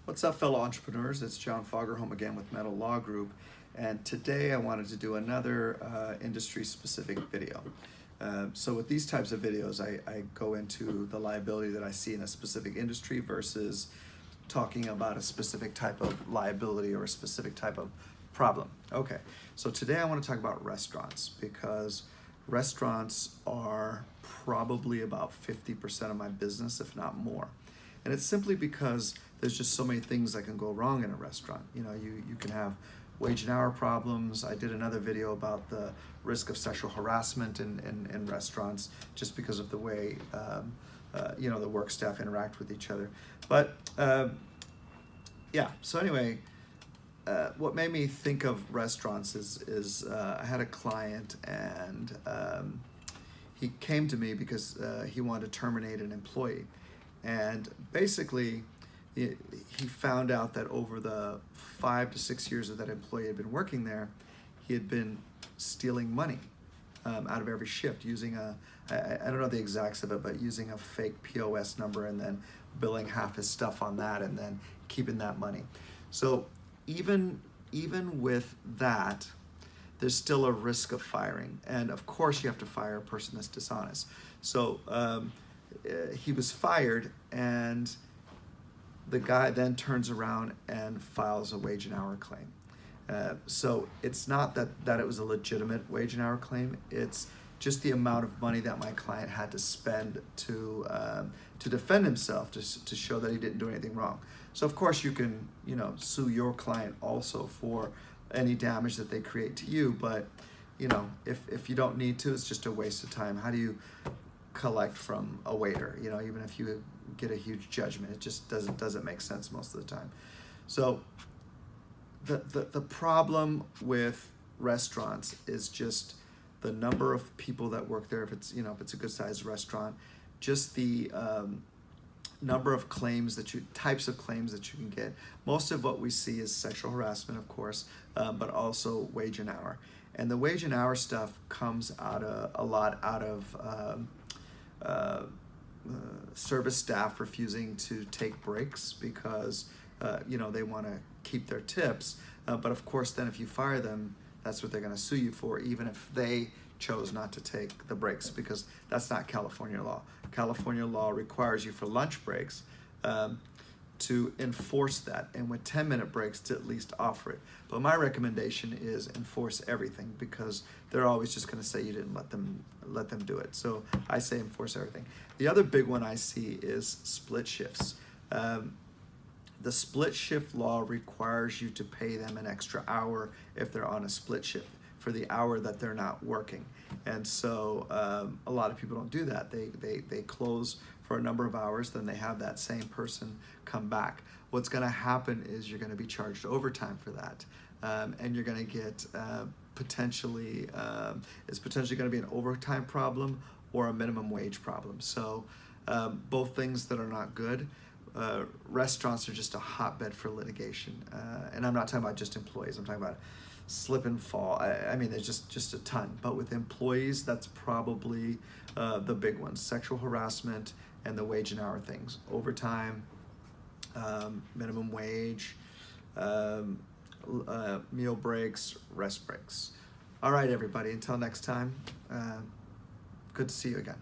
What's up, fellow entrepreneurs? It's John Foggerholm again with Metal Law Group, and today I wanted to do another industry-specific video. So with these types of videos, I go into the liability that I see in a specific industry versus talking about a specific type of liability or a specific type of problem. Okay, so today I want to talk about restaurants because restaurants are probably about 50% of my business, if not more. And it's simply because there's just so many things that can go wrong in a restaurant. You know, you can have wage and hour problems. I did another video about the risk of sexual harassment in restaurants just because of the way the work staff interact with each other. But yeah, so anyway, what made me think of restaurants is I had a client, and he came to me because he wanted to terminate an employee. And basically, he found out that over the 5 to 6 years that employee had been working there, he had been stealing money out of every shift using I don't know the exacts of it, but using a fake POS number and then billing half his stuff on that and then keeping that money. So even with that, there's still a risk of firing. And of course you have to fire a person that's dishonest. So he was fired, and the guy then turns around and files a wage and hour claim. So it's not that it was a legitimate wage and hour claim. It's just the amount of money that my client had to spend to defend himself, to show that he didn't do anything wrong. So of course you can sue your client also for any damage that they create to you. But if you don't need to, it's just a waste of time. How do you collect from a waiter? Even if you get a huge judgment, it just doesn't make sense most of the time. So the problem with restaurants is just the number of people that work there. If it's a good sized restaurant, just the number of claims types of claims that you can get. Most of what we see is sexual harassment, of course, but also wage and hour. And the wage and hour stuff comes a lot out of service staff refusing to take breaks because they want to keep their tips, but of course then if you fire them, that's what they're going to sue you for, even if they chose not to take the breaks, because that's not California law. California law requires you for lunch breaks to enforce that, and with 10-minute breaks to at least offer it. But my recommendation is enforce everything, because they're always just going to say you didn't let them do it. So I say enforce everything. The other big one I see is split shifts. The split shift law requires you to pay them an extra hour if they're on a split shift for the hour that they're not working. And so a lot of people don't do that. They close for a number of hours, then they have that same person come back. What's going to happen is you're going to be charged overtime for that, and you're going to get potentially going to be an overtime problem or a minimum wage problem. So both things that are not good. Restaurants are just a hotbed for litigation, and I'm not talking about just employees. I'm talking about slip and fall. I mean, there's just a ton. But with employees, that's probably the big ones: sexual harassment and the wage and hour things, overtime, minimum wage, meal breaks, rest breaks. All right, everybody. Until next time. Good to see you again.